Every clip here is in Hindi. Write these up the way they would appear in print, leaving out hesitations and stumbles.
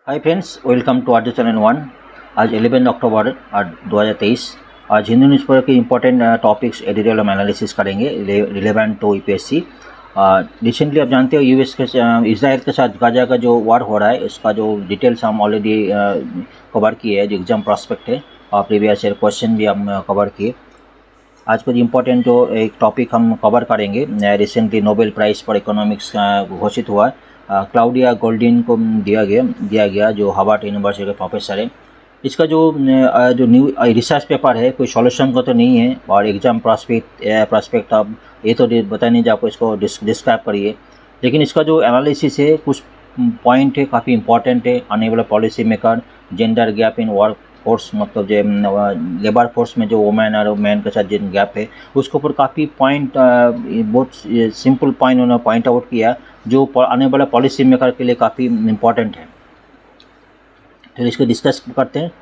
Hi friends, welcome to our channel one. आज 11 अक्टूबर 2023। आज हिंदू न्यूज़पेपर के इंपॉर्टेंट टॉपिक्स एडिटोरियल एनालिसिस करेंगे रिलेवेंट टू यूपीएससी। रिसेंटली आप जानते हो यूएस के इजराइल के साथ गाजा का जो वार हो रहा है, इसका जो डिटेल्स हम ऑलरेडी कवर किए हैं। जो एग्जाम प्रॉस्पेक्ट है और प्रीवियस ईयर क्वेश्चन भी हम कवर किए। आज कुछ इम्पोर्टेंट जो एक टॉपिक हम कवर करेंगे, recently Nobel prize for economics घोषित हुआ। क्लाउडिया गोल्डिन को दिया गया जो हार्वर्ड यूनिवर्सिटी के प्रोफेसर है। इसका जो न्यू रिसर्च पेपर है, कोई सॉल्यूशन का तो नहीं है, और एग्जाम प्रॉस्पेक्ट आप ये तो बता नहीं, आपको इसको डिस्क्राइब करिए। लेकिन इसका जो एनालिसिस है, कुछ पॉइंट है काफ़ी इंपॉर्टेंट है। आने वाला policy maker, gender gap in work force, मतलब जो लेबर फोर्स में जो वुमेन और मैन के साथ जिन गैप है, उसके ऊपर काफ़ी पॉइंट, बहुत सिंपल पॉइंट उन्होंने पॉइंट आउट किया जो आने वाला पॉलिसी मेकर के लिए काफ़ी इम्पोर्टेंट है। तो इसको डिस्कस करते हैं।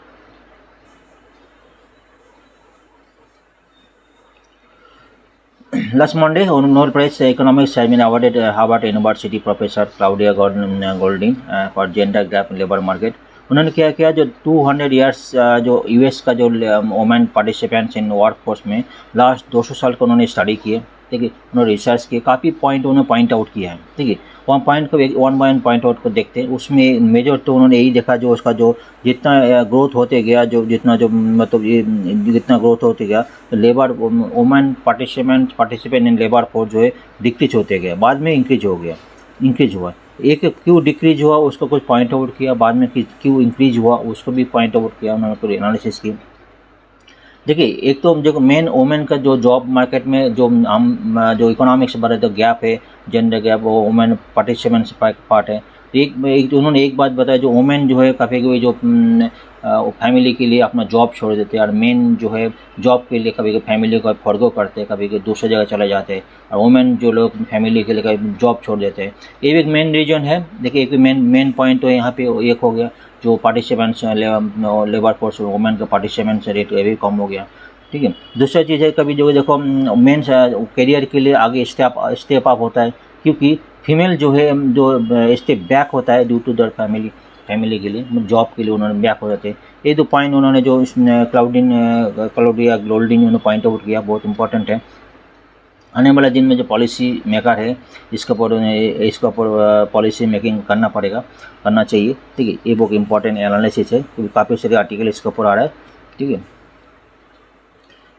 Last Monday, Nobel Prize Economics has been awarded Harvard University Professor Claudia Goldin for gender gap in labor market। उन्होंने क्या किया, जो 200 ईयर्स जो यूएस का जो women participants in work force में लास्ट 200 साल को उन्होंने स्टडी किए। ठीक है, उन्होंने रिसर्च किए, काफ़ी पॉइंट उन्होंने पॉइंट आउट किया है। ठीक है, वन पॉइंट को one by one point out को देखते हैं। उसमें मेजर तो उन्होंने यही देखा, जो उसका जो जितना ग्रोथ होते गया, जो जितना जो मतलब ये जितना ग्रोथ होते गया, labour women participant in labour force जो है डिक्रीज होते गया, बाद में इंक्रीज हुआ। एक क्यों डिक्रीज हुआ उसको कुछ पॉइंट आउट किया, बाद में क्यों इंक्रीज हुआ उसको भी पॉइंट आउट किया, उन्होंने पूरी एनालिसिस की। देखिए, एक तो जो मेन वुमेन का जो जॉब मार्केट में जो हम जो इकोनॉमिक्स बारे जो गैप है, जेंडर गैप, वो वुमेन पार्टिसिपेंट्स पार्ट है। एक उन्होंने एक बात बताया, जो वुमेन जो है कभी कभी जो फैमिली के लिए अपना जॉब छोड़ देते हैं, और मेन जो है जॉब के लिए कभी कभी फैमिली को फॉरगो करते हैं, कभी कभी दूसरी जगह चले जाते हैं, और वुमेन जो लोग फैमिली के लिए कभी जॉब छोड़ देते हैं। ये भी एक मेन रीजन है। देखिए, एक मेन पॉइंट तो यहाँ पे एक हो गया, जो पार्टिसिपेंट्स लेबर फोर्स वुमेन का पार्टिसिपेंट्स रेट भी कम हो गया। ठीक है, दूसरा चीज़ है, कभी जो देखो मेन करियर के लिए आगे स्टेप अप होता है, क्योंकि फीमेल जो है जो स्टेप बैक होता है ड्यू टू दर फैमिली के लिए, जॉब के लिए उन्होंने बैक हो जाते हैं। ये दो पॉइंट उन्होंने जो क्लाउडिया गोल्डिन उन्होंने पॉइंट आउट किया, बहुत इंपॉर्टेंट है। आने वाले दिन में जो पॉलिसी मेकर है, इसके ऊपर पॉलिसी मेकिंग करना चाहिए। ठीक है, ये बहुत इंपॉर्टेंट एनालिसिस है, क्योंकि काफ़ी सारे आर्टिकल इसके ऊपर आ रहा है। ठीक है,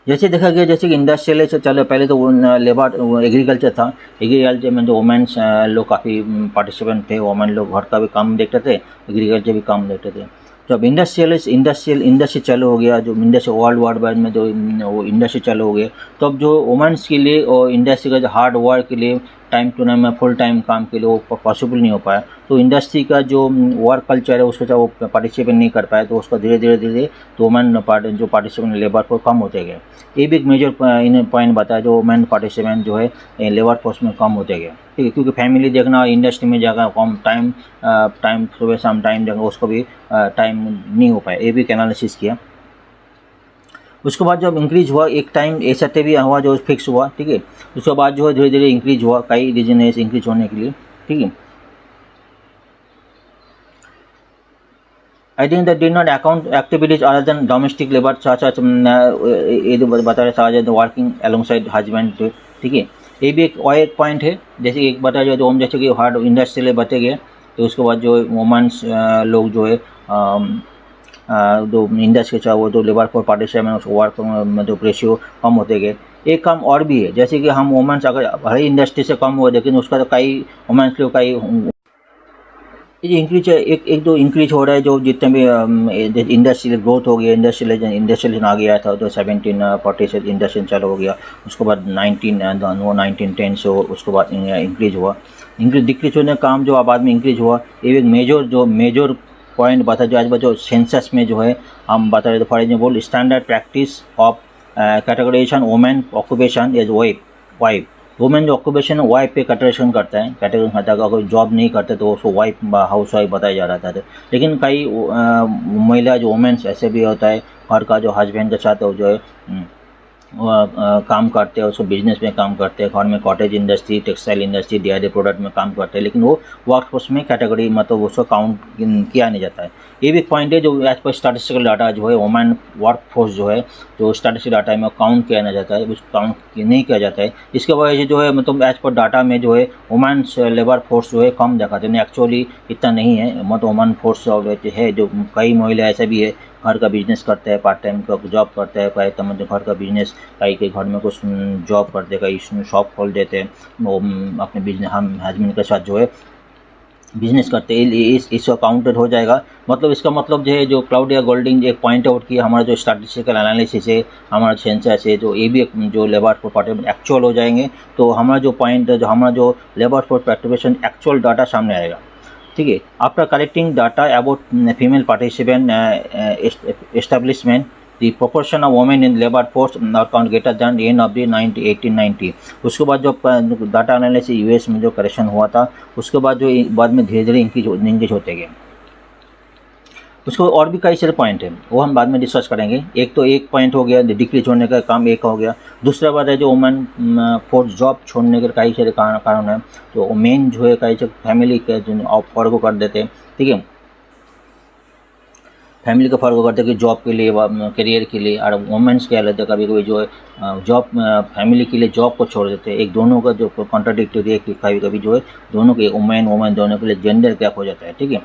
जैसे देखा गया, जैसे कि इंडस्ट्रियल से चलो, पहले तो लेबर एग्रीकल्चर था। एग्रीकल्चर में जो वुमेन्स लोग काफ़ी पार्टिसिपेंट थे, वुमेन लोग घर का भी काम देखते थे, एग्रीकल्चर भी काम देखते थे। जब इंडस्ट्री चालू हो गया, जो इंडस्ट्री वर्ल्ड वाइड में जो वो इंडस्ट्री चालू हो गया, तब तो जो वुमेन्स के लिए और इंडस्ट्री का जो हार्ड वर्क के लिए time to time full time काम के लिए वो पॉसिबल नहीं हो पाया। तो इंडस्ट्री का जो वर्क कल्चर है उसको जब वो पार्टिसिपेट नहीं कर पाए, तो उसका धीरे धीरे तो वुमेन जो पार्टिसिपेंट लेबर को कम होते गए। ये भी एक मेजर पॉइंट बताया, जो वुमेन पार्टिसिपेंट जो है लेबर फोर्स में कम होते गए। ठीक है, क्योंकि फैमिली देखना, इंडस्ट्री में जाकर कम टाइम सुबह शाम टाइम देखना, उसको भी टाइम नहीं हो पाया। ये भी एक एनालिसिस किया। उसके बाद जब इंक्रीज हुआ, एक टाइम ऐसा भी हुआ जो फिक्स हुआ। ठीक है, उसके बाद जो है धीरे धीरे इंक्रीज हुआ, कई रीजन है इंक्रीज होने के लिए। ठीक है, I think that did not account activities other than domestic labour, ये बता रहे वर्किंग एलोंगसाइड हस्बैंड। ठीक है, ये भी एक पॉइंट है। जैसे एक बताया जो हम जैसे कि हार्ड इंडस्ट्रियल बचे गए, तो उसके बाद जो वुमेन्स लोग जो है जो इंडस्ट्री चाहे वो जो लेबर फोर्स पार्टिसिपेंट वर्क में जो रेशियो कम होते गए। एक काम और भी है, जैसे कि हम वुमेन्स अगर हर इंडस्ट्री से कम हुए, लेकिन उसका तो कई वुमेन्स लोग कई ये इंक्रीज एक दो इंक्रीज हो रहा है, जो जितने भी इंडस्ट्रियल ग्रोथ हो गया, इंडस्ट्रियल आ गया था, तो 1740 से इंडस्ट्रियल चालू हो गया। उसके बाद 1910 से उसके बाद इंक्रीज हुआ। डिक्रीज होने का काम जो आबाद में इंक्रीज हुआ, ये एक मेजर पॉइंट बता, जो आज जो सेंसस में जो है हम बता रहे थे। For example, standard practice of categorization women occupation as wife. Women जो ऑक्यूपेशन वाइफ पे कैटेगराइजेशन करता है, अगर जॉब नहीं करते तो उसको वाइफ हाउस वाइफ बताया जा रहा था। लेकिन कई महिला जो वुमेन्स ऐसे भी होता है, घर का जो हस्बैंड के साथ जो है काम करते हैं, उसको बिजनेस में काम करते हैं, घर में cottage industry, textile industry, dairy product में काम करते हैं, लेकिन वो वर्कफोर्स में कैटेगरी मतलब उसको काउंट किया नहीं जाता है। ये भी एक पॉइंट है जो एज पर स्टैटिस्टिकल डाटा जो है वुमेन वर्कफोर्स जो है जो स्टैटिस्टिकल डाटा में काउंट किया नहीं जाता है, उसको काउंट नहीं किया जाता है। इसके वजह से जो है मतलब एज पर डाटा में जो है वुमेन्स लेबर फोर्स जो है कम दिखाते हैं, एक्चुअली इतना नहीं है। मतलब वुमेन फोर्स है जो कई महिला ऐसा भी है घर का बिजनेस करते हैं, पार्ट टाइम का जॉब करते हैं, कई मतलब घर का बिजनेस, कई के घर में कुछ जॉब करते हैं, कई शॉप खोल देते हैं, वो अपने बिजनेस हम हस्बैंड के साथ जो है बिजनेस करते हैं, इसका काउंटेड हो जाएगा। मतलब इसका मतलब जो है जो क्लाउडिया गोल्डिंग एक पॉइंट आउट किया, हमारा जो स्टैटिस्टिकल एनालिसिस है, हमारा सेंसस है, जो ये भी जो लेबर फोर्स पार्टिसिपेशन एक्चुअल हो जाएंगे, तो हमारा जो पॉइंट जो हमारा जो labour force participation actual data सामने आएगा। ठीक है, after collecting data about female participant establishment, the proportion of women in labor force not count greater than the end of the 1890। उसके बाद जो डाटा एनालिसिस यूएस में जो करेक्शन हुआ था, उसके बाद जो बाद में धीरे धीरे इंक्रीज होते गए। उसको और भी कई सारे पॉइंट हैं, वो हम बाद में डिस्कस करेंगे। एक तो एक पॉइंट हो गया डिक्रीज होने का काम, एक हो गया। दूसरा बात है जो वुमेन फोर्स जॉब छोड़ने के कई सारे कारण है, तो मेन जो है कई सारे फैमिली के फॉरगो कर देते हैं। ठीक है, फैमिली का फर्क करते हैं कि जॉब के लिए करियर के लिए, और वुमेन्स क्या रहता है कभी कभी जो है जॉब फैमिली के लिए जॉब को छोड़ देते हैं। एक दोनों का जो कॉन्ट्राडिक्टरी है कि कभी कभी जो है दोनों के वुमेन दोनों के लिए जेंडर गैप हो जाता है। ठीक है,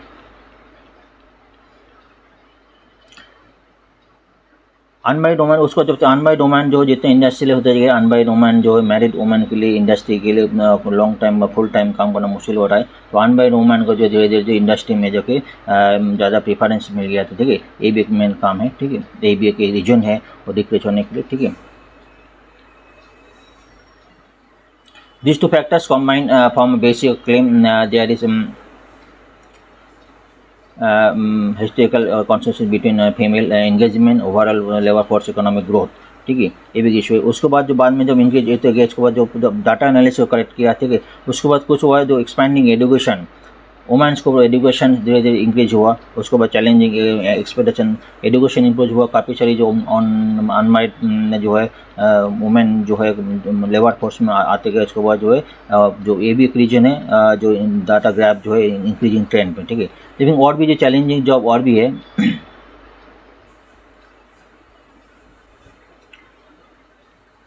अनमैरिड वुमेन उसको जब अनमैरिड वुमेन जो जितने इंडस्ट्रियल होते जाएंगे, अनमैरिड वुमेन जो है मैरिड वुमेन के लिए इंडस्ट्री के लिए लॉन्ग टाइम फुल टाइम काम करना मुश्किल हो रहा है, तो अनमैरिड वुमेन को जो धीरे धीरे जो इंडस्ट्री में जो कि ज़्यादा प्रीफरेंस मिल गया था। ठीक है, ये भी एक मेन काम है। ठीक है, ये भी एक रीजन है वो डिक्रीज होने के लिए। ठीक है, these two factors combine form a basic claim there is historical consensus between female engagement overall labor force economic growth। ठीक है, ये भी इशू है। उसके बाद जो बाद में जब इंक्रीज होते गए, उसके बाद जो डाटा एनालिसिस करेक्ट किया, ठीक है, उसके बाद कुछ हुआ जो एक्सपेंडिंग एजुकेशन, वुमेन्स को एजुकेशन धीरे धीरे इंक्रीज हुआ। उसके बाद चैलेंजिंग एक्सपेक्टेशन एजुकेशन इंप्रूव हुआ। काफ़ी सारी जो अनमैरिड जो है वुमेन जो है लेबर फोर्स में आते गए, उसके बाद जो है जो ये भी एक रीजन है जो डाटा ग्रैब जो है इंक्रीजिंग ट्रेंड में। ठीक है, लेकिन और भी जो चैलेंजिंग जॉब और भी है।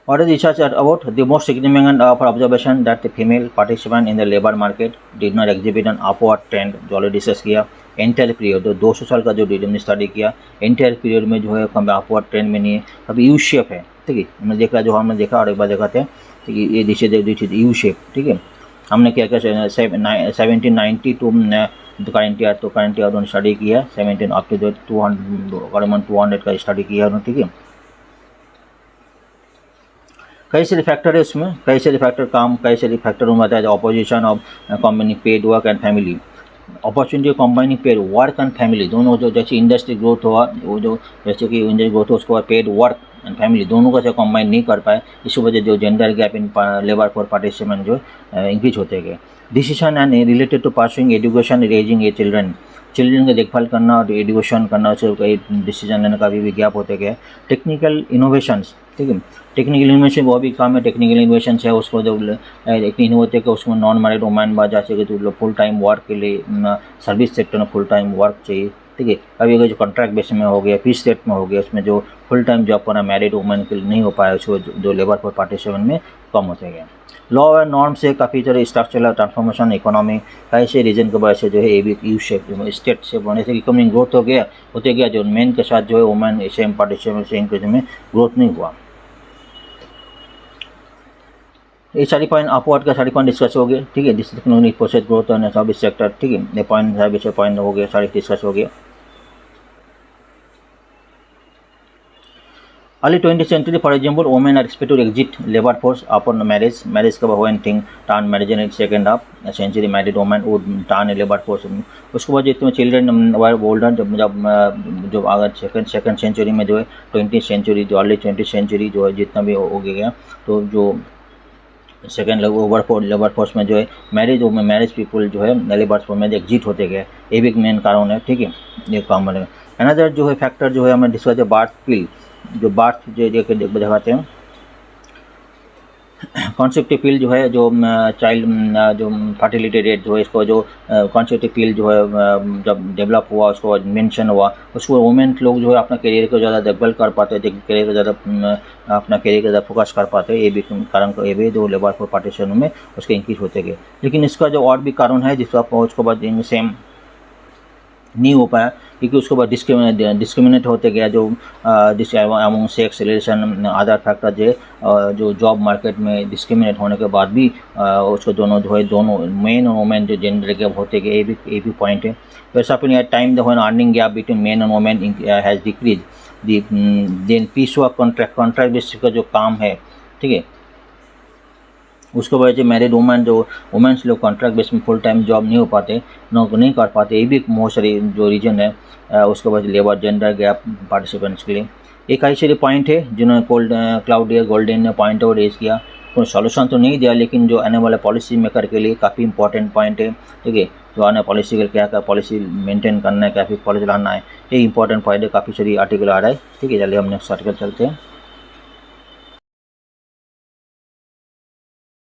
What is research about? The most significant of observation that the female participant in the labor market did not exhibit an upward trend, जो ऑलरेडी डिस्कस किया। एंटायर पीरियड 200 साल का जो हमने स्टडी किया, एंटायर पीरियड में जो है कम अपवर्ड ट्रेंड में नहीं है। अभी यू शेप है। ठीक है, हमने देखा जो हमने देखा और एक बार दिखाते हैं। ठीक है, ये दिस यू शेप। ठीक है, हमने क्या क्या 1790 टू करंट ईयर, तो करंट ईयर उन्होंने स्टडी किया 17 अप टू 200 का स्टडी किया उन्होंने। ठीक है, कई सारे फैक्टर है उसमें, कई सारे फैक्टर काम, कई सारे फैक्टर में आता है। Opposition of combining paid work and family, opportunity combining paid work and family दोनों, जो जैसे इंडस्ट्री ग्रोथ हुआ, वो जो जैसे कि इंडस्ट्री ग्रोथ हो उसके बाद पेड वर्क एंड फैमिली दोनों को से कॉम्बाइन नहीं कर पाए, इसी वजह जो gender gap in labour for participant जो इंक्रीज होते गए। Decision and related to pursuing education, raising a children की देखभाल करना और एजुकेशन करना, उससे कई डिसीजन लेने का भी गैप होते गए। टेक्निकल इनोवेशंस, ठीक है, टेक्निकल इनोवेशन वो भी काम है। टेक्निकल इनोवेशन है उसको जो एक होते कि उसमें नॉन मैरिड वुमेन जा सके तो फुल टाइम वर्क के लिए सर्विस सेक्टर में फुल टाइम वर्क चाहिए। ठीक है, कभी अगर जो कॉन्ट्रैक्ट बेस में हो गया, फीस रेट में हो गया, उसमें जो फुल टाइम जॉब करना मैरिड वुमेन के लिए नहीं हो पाया, उसको जो लेबर फॉर पार्टिसिपेंट में कम होते गए। लॉ और नॉर्म से काफ़ी तरह स्ट्रक्चरल ट्रांसफॉर्मेशन, इकोनॉमी, ऐसे रीजन की वजह से जो है A B U shape state shape होने से इकोनॉमिक ग्रोथ हो गया होते गया, जो मेन के साथ जो है women same participant same case में ग्रोथ नहीं हुआ। ये सारी पॉइंट अपवर्ड का सारी पॉइंट डिस्कस हो गए। ठीक है, डिस्कस प्रोसेस ग्रोथ और सर्विस सेक्टर। ठीक है, ये पॉइंट सर्विस पॉइंट हो गया, सारी डिस्कस हो गया। Early 20th century, for example, women are expected to exit labor force upon marriage. Marriage का when thing turn marriage in second half century, married woman would turn labor force। उसके बाद जितने चिल्ड्रन वर बोल्डर जब अगर सेकंड सेंचुरी में जो है 20th सेंचुरी जो अर्ली 20th सेंचुरी जो है जितना भी हो गया, तो जो सेकेंड लेबर फोर्स में जो है मैरिज पीपल जो है लेबर फोर्स में एग्जिट होते गए, ये भी एक मेन कारण है। ठीक है, ये काम बनेगा। अनदर जो है फैक्टर जो है हमें डिस्कस है बार्थ पिल, जो बार्थ जो दिखाते हैं कॉन्सेप्टिव फील्ड जो है, जो चाइल्ड जो फर्टिलिटी रेट जो है, इसको जो कॉन्सेप्टिव फील्ड जो है जब डेवलप हुआ, उसको मेंशन हुआ, उसको वुमेन लोग जो है अपना करियर को ज़्यादा देखभाल कर पाते, करियर को ज़्यादा अपना करियर को ज़्यादा फोकस कर पाते, ये भी कारण ये भी जो लेबर फोर्स पार्टीशन में उसके इंक्रीज होते गए। लेकिन इसका जो और भी कारण है जिसको उसको बाद सेम नहीं हो पाया, क्योंकि उसके बाद डिस्क्रिमिनेट होते गया, जो among sex relation other factor जो जॉब मार्केट में डिस्क्रिमिनेट होने के बाद भी उसको दोनों जो है, दोनों मेन और वुमेन जो जेंडर गैप होते गए, ये भी पॉइंट है। वैसे अपनी time the earning gap between men and women has decrease then piece work contract basis का जो काम है, ठीक है, उसके वजह से मैरिड वुमेन जो वुमेन्स लोग कॉन्ट्रैक्ट बेस में फुल टाइम जॉब नहीं हो पाते, नहीं कर पाते, ये भी एक बहुत सारी जो रीजन है उसके वजह से लेबर जेंडर गैप पार्टिसिपेंट्स के लिए। एक कई सारे पॉइंट है जिन्होंने क्लाउडिया गोल्डन ने पॉइंट आउट रेज किया, कोई सॉल्यूशन तो नहीं दिया, लेकिन जो आने वाले पॉलिसी मेकर के लिए काफ़ी इंपॉर्टेंट पॉइंट है, ठीक है, जो आने पॉलिसी के क्या पॉलिसी मेंटेन करना है, क्या फिर पॉलिसी लाना है, ये इंपॉर्टेंट पॉइंट है, काफ़ी सारी आर्टिकल आ रहा है, ठीक है। चलिए हम नेक्स्ट आर्टिकल चलते हैं।